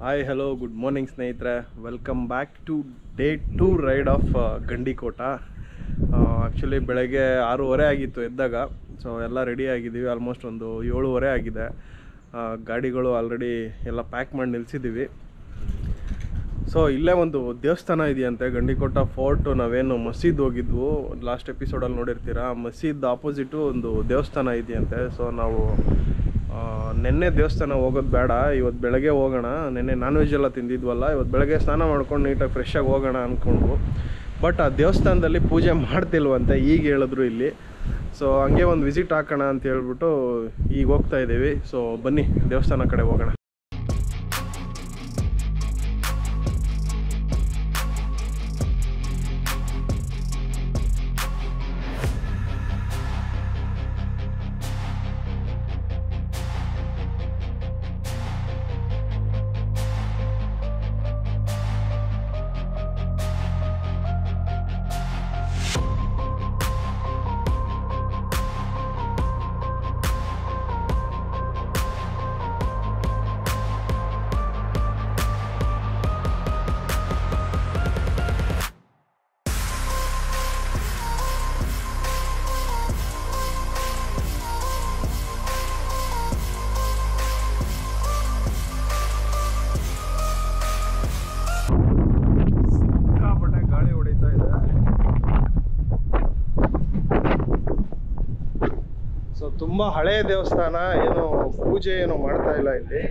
Hi hello good morning ಸ್ನೇಹಿತರೆ, welcome back to day 2 ride of Gandikota. Actually ಬೆಳಗ್ಗೆ 6:30 ಆಗಿತ್ತು ಎದ್ದಾಗ. ಸೊ ಎಲ್ಲ ರೆಡಿ ಆಗಿದ್ದೀವಿ, ಆಲ್ಮೋಸ್ಟ್ ಒಂದು 7:30 ಆಗಿದೆ. ಗಾಡಿಗಳು ಆಲ್ರೆಡಿ ಎಲ್ಲ ಪ್ಯಾಕ್ ಮಾಡಿ ನಿಲ್ಲಿಸಿದ್ದೀವಿ. ಸೊ ಇಲ್ಲೇ ಒಂದು ದೇವಸ್ಥಾನ ಇದೆಯಂತೆ, ಗಂಡಿಕೋಟ ಫೋರ್ಟು. ನಾವೇನು ಮಸೀದ್ ಹೋಗಿದ್ವು ಲಾಸ್ಟ್ ಎಪಿಸೋಡಲ್ಲಿ ನೋಡಿರ್ತೀರ, ಮಸೀದ್ ಆಪೋಸಿಟು ಒಂದು ದೇವಸ್ಥಾನ ಇದೆಯಂತೆ. ಸೊ ನಾವು ನೆನ್ನೆ ದೇವಸ್ಥಾನ ಹೋಗೋದು ಬೇಡ, ಇವತ್ತು ಬೆಳಗ್ಗೆ ಹೋಗೋಣ. ನೆನ್ನೆ ನಾನ್ ವೆಜ್ ಎಲ್ಲ ತಿಂದಿದ್ವಲ್ಲ, ಇವತ್ತು ಬೆಳಗ್ಗೆ ಸ್ನಾನ ಮಾಡ್ಕೊಂಡು ನೀಟಾಗಿ ಫ್ರೆಶ್ಶಾಗಿ ಹೋಗೋಣ ಅಂದ್ಕೊಂಡ್ವು. ಬಟ್ ಆ ದೇವಸ್ಥಾನದಲ್ಲಿ ಪೂಜೆ ಮಾಡ್ತಿಲ್ವಂತೆ, ಈಗ ಹೇಳಿದ್ರು ಇಲ್ಲಿ. ಸೊ ಹಂಗೆ ಒಂದು ವಿಸಿಟ್ ಹಾಕೋಣ ಅಂತ ಹೇಳ್ಬಿಟ್ಟು ಈಗ ಹೋಗ್ತಾ ಇದ್ದೀವಿ. ಸೊ ಬನ್ನಿ ದೇವಸ್ಥಾನ ಕಡೆ ಹೋಗೋಣ. ತುಂಬ ಹಳೆಯ ದೇವಸ್ಥಾನ, ಏನು ಪೂಜೆ ಏನು ಮಾಡ್ತಾ ಇಲ್ಲ ಇಲ್ಲಿ.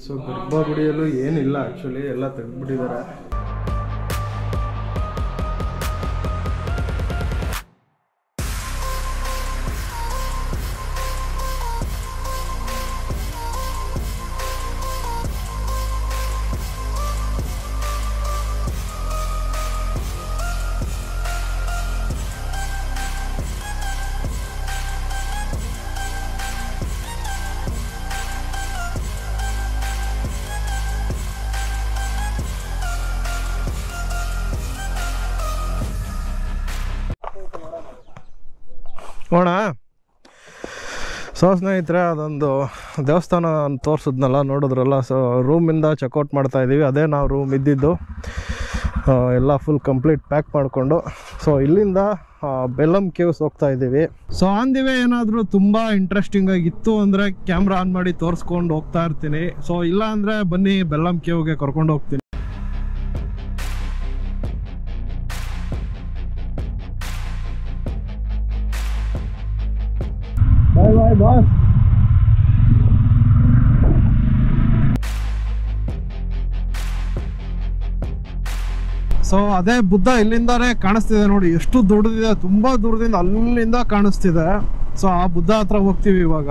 ಸೊ ಗರ್ಭಗುಡಿಯಲ್ಲೂ ಏನಿಲ್ಲ, ಆ್ಯಕ್ಚುಲಿ ಎಲ್ಲ ತೆಗೆದುಬಿಟ್ಟಿದ್ದಾರೆ. ನೋಡ ಸೊ ಸ್ನೇಹಿತರೆ, ಅದೊಂದು ದೇವಸ್ಥಾನ ತೋರಿಸಿದ್ನಲ್ಲ, ನೋಡಿದ್ರಲ್ಲ. ಸೊ ರೂಮಿಂದ ಚೆಕ್ಔಟ್ ಮಾಡ್ತಾ ಇದ್ದೀವಿ. ಅದೇ ನಾವು ರೂಮ್ ಇದ್ದಿದ್ದು. ಎಲ್ಲ ಫುಲ್ ಕಂಪ್ಲೀಟ್ ಪ್ಯಾಕ್ ಮಾಡಿಕೊಂಡು ಸೊ ಇಲ್ಲಿಂದ ಬೆಲಮ್ ಕೇವ್ಸ್ ಹೋಗ್ತಾ ಇದ್ದೀವಿ. ಸೊ ಆನ್ ದಿ ವೇ ಏನಾದರೂ ತುಂಬ ಇಂಟ್ರೆಸ್ಟಿಂಗ್ ಆಗಿತ್ತು ಅಂದರೆ ಕ್ಯಾಮ್ರಾ ಆನ್ ಮಾಡಿ ತೋರಿಸ್ಕೊಂಡು ಹೋಗ್ತಾ ಇರ್ತೀನಿ. ಸೊ ಇಲ್ಲ ಅಂದರೆ ಬನ್ನಿ ಬೆಲಮ್ ಕೇವ್ಗೆ ಕರ್ಕೊಂಡು ಹೋಗ್ತೀನಿ. ಬಾಯ್ ಬಾಯ್ ಬಾಸ್. ಸೊ ಅದೇ ಬುದ್ಧ ಇಲ್ಲಿಂದಾನೇ ಕಾಣಿಸ್ತಿದೆ ನೋಡಿ, ಎಷ್ಟು ದೊಡ್ಡದಿದೆ, ತುಂಬಾ ದೂರದಿಂದ ಅಲ್ಲಿಂದ ಕಾಣಿಸ್ತಿದೆ. ಸೊ ಆ ಬುದ್ಧ ಹತ್ರ ಹೋಗ್ತೀವಿ ಇವಾಗ.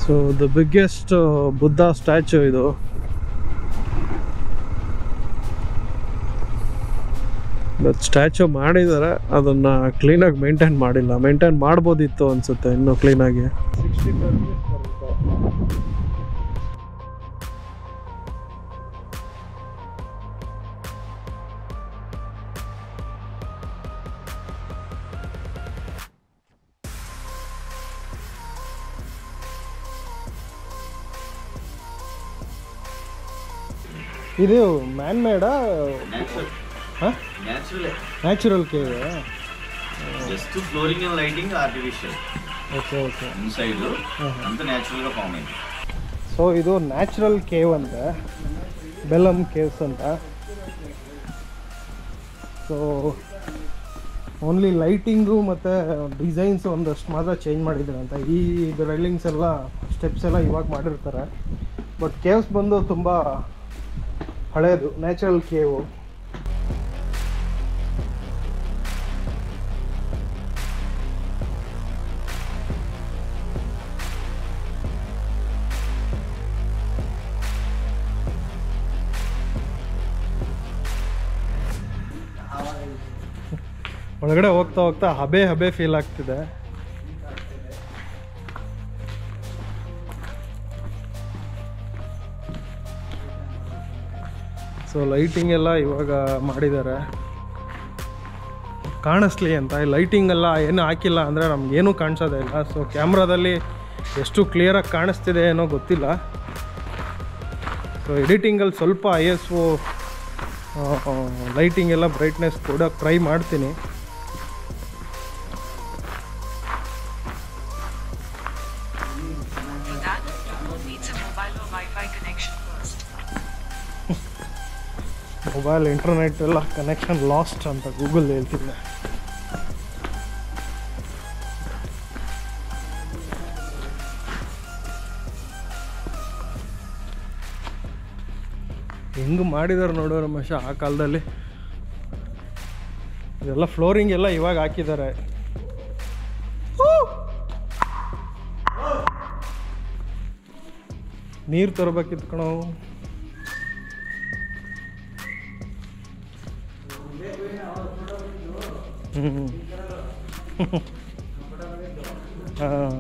So the biggest Buddha statue idu. ಇವತ್ತು ಸ್ಟ್ಯಾಚು ಮಾಡಿದ್ದಾರೆ, ಅದನ್ನು ಕ್ಲೀನಾಗಿ ಮೇಂಟೈನ್ ಮಾಡಿಲ್ಲ. ಮೇಂಟೈನ್ ಮಾಡ್ಬೋದಿತ್ತು ಅನಿಸುತ್ತೆ ಇನ್ನೂ ಕ್ಲೀನಾಗಿ. 65 rupees ಬರುತ್ತೆ. ಇದು ಮ್ಯಾನ್ ಮೇಡಾ? Natural cave. Just flooring and lighting artificial. Okay okay. Inside ಅಂತ ನ್ಯಾಚುರಲ್ ಫಾರ್ಮ್ ಇದೆ. ಸೊ ಇದು ನ್ಯಾಚುರಲ್ ಕೇವ್ ಅಂತ, ಬೆಲಮ್ ಕೇವ್ಸ್ ಅಂತ. ಸೊ ಓನ್ಲಿ ಲೈಟಿಂಗು ಮತ್ತು ಡಿಸೈನ್ಸ್ ಒಂದಷ್ಟು ಮಾತ್ರ ಚೇಂಜ್ ಮಾಡಿದ್ದಾರೆ ಅಂತ. ಈ ರೈಲಿಂಗ್ಸ್ ಎಲ್ಲ ಸ್ಟೆಪ್ಸ್ ಎಲ್ಲ ಇವಾಗ ಮಾಡಿರ್ತಾರೆ. ಬಟ್ ಕೇವ್ಸ್ ಬಂದು ತುಂಬ ಹಳೇದು, ನ್ಯಾಚುರಲ್ ಕೇವು. ಒಳಗಡೆ ಹೋಗ್ತಾ ಹೋಗ್ತಾ ಹಬೆ ಫೀಲ್ ಆಗ್ತಿದೆ. ಸೊ ಲೈಟಿಂಗ್ ಎಲ್ಲ ಇವಾಗ ಮಾಡಿದ್ದಾರೆ ಕಾಣಿಸ್ಲಿ ಅಂತ. ಈ ಲೈಟಿಂಗ್ ಎಲ್ಲ ಏನು ಹಾಕಿಲ್ಲ ಅಂದರೆ ನಮಗೇನೂ ಕಾಣಿಸೋದೇ ಇಲ್ಲ. ಸೊ ಕ್ಯಾಮ್ರಾದಲ್ಲಿ ಎಷ್ಟು ಕ್ಲಿಯರಾಗಿ ಕಾಣಿಸ್ತಿದೆ ಏನೋ ಗೊತ್ತಿಲ್ಲ. ಸೊ ಎಡಿಟಿಂಗಲ್ಲಿ ಸ್ವಲ್ಪ ISO ಲೈಟಿಂಗ್ ಎಲ್ಲ ಬ್ರೈಟ್ನೆಸ್ ಕೊಡೋಕ್ಕೆ ಟ್ರೈ ಮಾಡ್ತೀನಿ. ಮೊಬೈಲ್ ಇಂಟರ್ನೆಟ್ ಎಲ್ಲ ಕನೆಕ್ಷನ್ ಲಾಸ್ಟ್ ಅಂತ ಗೂಗಲ್ ಹೇಳ್ತಿದ್ದೆ. ಹೆಂಗೆ ಮಾಡಿದಾರೆ ನೋಡೋ ರಮೇಶ ಆ ಕಾಲದಲ್ಲಿ. ಇದೆಲ್ಲ ಫ್ಲೋರಿಂಗ್ ಎಲ್ಲ ಇವಾಗ ಹಾಕಿದ್ದಾರೆ. ನೀರು ತರಬೇಕಿತ್ತು ಕಣೋ. ಹಾಂ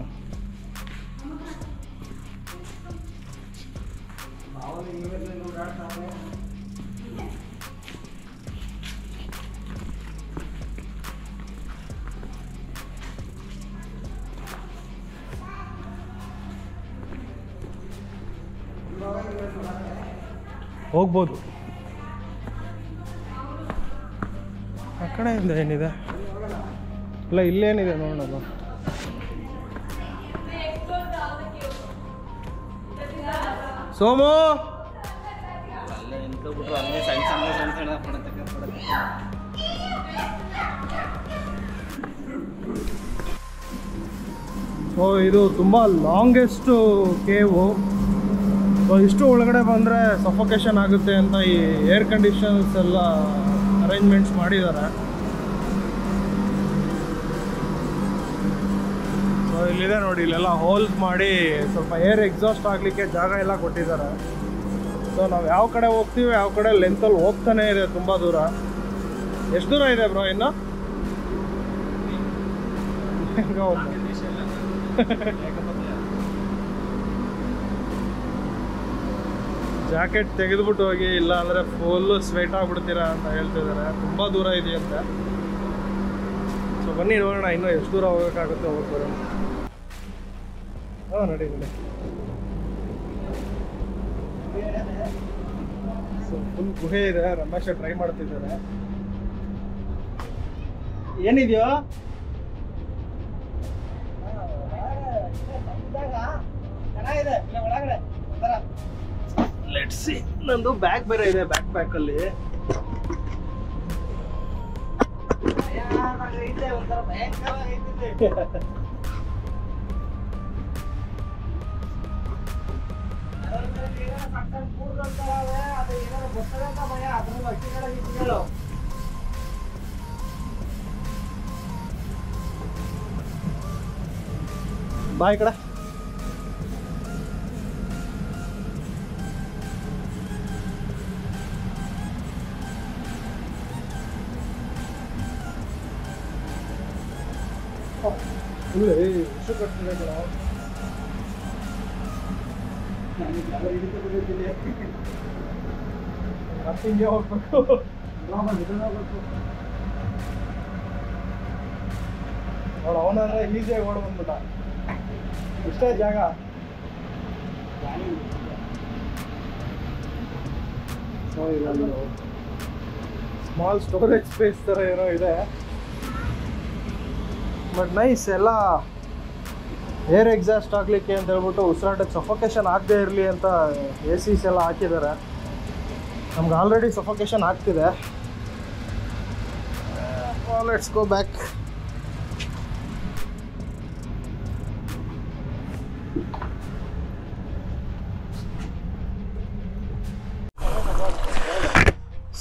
ಹೋಗ್ಬೋದು. ಆ ಕಡೆಯಿಂದ ಏನಿದೆ? ಇಲ್ಲ ಇಲ್ಲೇನಿದೆ ನೋಡೋಣ. ಸೋಮು ಸೊ ಇದು ತುಂಬ ಲಾಂಗೆಸ್ಟ್ ಕೇವು. ಸೊ ಇಷ್ಟು ಒಳಗಡೆ ಬಂದರೆ ಸಫೋಕೇಶನ್ ಆಗುತ್ತೆ ಅಂತ ಈ ಏರ್ ಕಂಡೀಷನ್ಸ್ ಎಲ್ಲ ಅರೇಂಜ್ಮೆಂಟ್ಸ್ ಮಾಡಿದ್ದಾರೆ. ಸೊ ಇಲ್ಲಿದೆ ನೋಡಿ, ಇಲ್ಲೆಲ್ಲ ಹೋಲ್ಸ್ ಮಾಡಿ ಸ್ವಲ್ಪ ಏರ್ ಎಕ್ಸಾಸ್ಟ್ ಆಗಲಿಕ್ಕೆ ಜಾಗ ಎಲ್ಲ ಕೊಟ್ಟಿದ್ದಾರೆ. ಸೊ ನಾವು ಯಾವ ಕಡೆ ಹೋಗ್ತೀವಿ ಯಾವ ಕಡೆ ಲೆಂತಲ್ಲಿ ಹೋಗ್ತಾನೆ ಇದೆ ತುಂಬ ದೂರ. ಎಷ್ಟು ದೂರ ಇದೆ ಬ್ರೋ ಇನ್ನು? ಜಾಕೆಟ್ ತೆಗೆದುಬಿಟ್ಟು ಹೋಗಿ, ಇಲ್ಲ ಅಂದರೆ ಫುಲ್ಲು ಸ್ವೆಟ್ ಆಗಿಬಿಡ್ತೀರಾ ಅಂತ ಹೇಳ್ತಿದ್ದಾರೆ. ತುಂಬ ದೂರ ಇದೆಯಂತೆ. ಸೊ ಬನ್ನಿ ನೋಡೋಣ ಇನ್ನೂ ಎಷ್ಟು ದೂರ ಹೋಗೋಕ್ಕಾಗುತ್ತೆ, ಹೋಗ್ಬರೋಣ. ಹಾಂ ನಡಿ. ಸೊ ಫುಲ್ ಗುಹೆ ಇದೆ. ರಮೇಶ ಟ್ರೈ ಮಾಡ್ತಿದ್ದಾರೆ. ಏನಿದೆಯೋ ಲೆಟ್ಸ್ ಸಿ. ನಂದು ಬ್ಯಾಗ್ ಬೇರೆ ಇದೆ, ಬ್ಯಾಕ್ ಪ್ಯಾಕಲ್ಲಿ. ಬಾಯ್ ಕಡೆ. ಇಲ್ಲ ಎಷ್ಟು ಕಟ್ತಿದೆ ಕಣ ಮತ್ತೆ ಹಿಂಗೆ ಹೋಗ್ಬೇಕು ನೋಡು ಅವನಂದ್ರೆ ಈಸಿಯಾಗಿ ಓಡ್ ಬಂದ್ಬಿಟ್ಟ ಇಷ್ಟೇ ಜಾಗ ಸ್ಮಾಲ್ ಸ್ಟೋರೇಜ್ ಸ್ಪೇಸ್ ಥರ ಏನೋ ಇದೆ ಬಟ್ ನೈಸ್ ಎಲ್ಲ ಏರ್ ಎಕ್ಸಾಸ್ಟ್ ಆಗಲಿಕ್ಕೆ ಅಂತ ಹೇಳ್ಬಿಟ್ಟು ಉಸಿರಾಟಕ್ಕೆ ಸಫೋಕೇಶನ್ ಆಗದೆ ಇರಲಿ ಅಂತ ಎ ಸಿಸ್ ಎಲ್ಲ ಹಾಕಿದ್ದಾರೆ ನಮ್ಗೆ ಆಲ್ರೆಡಿ ಸಫೋಕೇಶನ್ ಆಗ್ತಿದೆ let's go back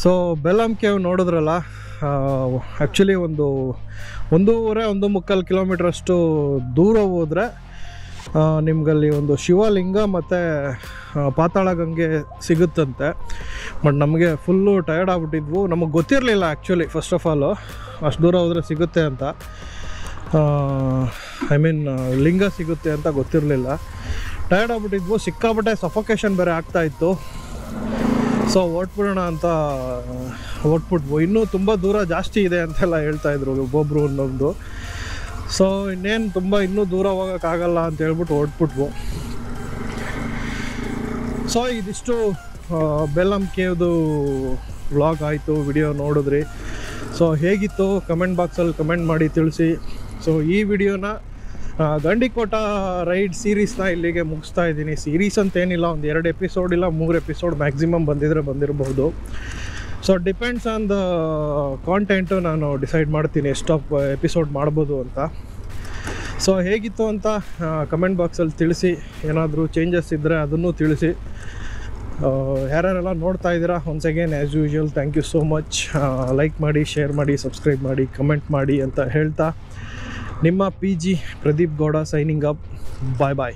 so Belum cave ನೋಡಿದ್ರಲ್ಲ ಆ್ಯಕ್ಚುಲಿ ಒಂದೂವರೆ 1.25 ಕಿಲೋಮೀಟ್ರ್ ಅಷ್ಟು ದೂರ ಹೋದರೆ ನಿಮ್ಗಲ್ಲಿ ಒಂದು ಶಿವಲಿಂಗ ಮತ್ತು ಪಾತಾಳ ಗಂಗೆ ಸಿಗುತ್ತಂತೆ ಬಟ್ ನಮಗೆ ಫುಲ್ಲು ಟಯರ್ಡ್ ಆಗಿಬಿಟ್ಟಿದ್ವು ನಮಗೆ ಗೊತ್ತಿರಲಿಲ್ಲ ಆ್ಯಕ್ಚುಲಿ ಫಸ್ಟ್ ಆಫ್ ಆಲು ಅಷ್ಟು ದೂರ ಹೋದರೆ ಸಿಗುತ್ತೆ ಅಂತ ಐ ಮೀನ್ ಲಿಂಗ ಸಿಗುತ್ತೆ ಅಂತ ಗೊತ್ತಿರಲಿಲ್ಲ ಟಯರ್ಡ್ ಆಗಿಬಿಟ್ಟಿದ್ವು ಸಿಕ್ಕಾಪಟ್ಟೆ ಸಫೋಕೇಶನ್ ಬೇರೆ ಆಗ್ತಾಯಿತ್ತು ಸೊ ಓಟ್ಬಿಡೋಣ ಅಂತ ಓಟ್ಬಿಟ್ವು ಇನ್ನೂ ತುಂಬ ದೂರ ಜಾಸ್ತಿ ಇದೆ ಅಂತೆಲ್ಲ ಹೇಳ್ತಾಯಿದ್ರು ಒಬ್ಬೊಬ್ಬರು ಒಂದೊಂದು ಸೊ ಇನ್ನೇನು ತುಂಬ ಇನ್ನೂ ದೂರ ಹೋಗೋಕ್ಕಾಗಲ್ಲ ಅಂತ ಹೇಳ್ಬಿಟ್ಟು ಓಟ್ಬಿಟ್ವು ಸೊ ಇದಿಷ್ಟು ಬೆಲಮ್ ಕೇವ್ದು ವ್ಲಾಗ್ ಆಯಿತು ವಿಡಿಯೋ ನೋಡಿದ್ರಿ ಸೊ ಹೇಗಿತ್ತು ಕಮೆಂಟ್ ಬಾಕ್ಸಲ್ಲಿ ಕಮೆಂಟ್ ಮಾಡಿ ತಿಳಿಸಿ ಸೊ ಈ ವಿಡಿಯೋನ ಗಂಡಿಕೋಟ ರೈಡ್ ಸೀರೀಸ್ನ ಇಲ್ಲಿಗೆ ಮುಗಿಸ್ತಾ ಇದ್ದೀನಿ ಸೀರೀಸ್ ಅಂತೇನಿಲ್ಲ ಒಂದು 2 ಎಪಿಸೋಡ್ ಇಲ್ಲ 3 ಎಪಿಸೋಡ್ ಮ್ಯಾಕ್ಸಿಮಮ್ ಬಂದಿರಬಹುದು so depends on the content ನಾನು ಡಿಸೈಡ್ ಮಾಡ್ತೀನಿ ಎಷ್ಟು ಎಪಿಸೋಡ್ ಮಾಡ್ಬೋದು ಅಂತ ಸೊ ಹೇಗಿತ್ತು ಅಂತ ಕಮೆಂಟ್ ಬಾಕ್ಸಲ್ಲಿ ತಿಳಿಸಿ ಏನಾದರೂ ಚೇಂಜಸ್ ಇದ್ದರೆ ಅದನ್ನು ತಿಳಿಸಿ ಯಾರ್ಯಾರೆಲ್ಲ ನೋಡ್ತಾ ಇದ್ದೀರಾ once again as usual thank you so much like ಮಾಡಿ ಶೇರ್ ಮಾಡಿ ಸಬ್ಸ್ಕ್ರೈಬ್ ಮಾಡಿ ಕಮೆಂಟ್ ಮಾಡಿ ಅಂತ ಹೇಳ್ತಾ ನಿಮ್ಮ PG Pradeep Gowda signing up bye ಬಾಯ್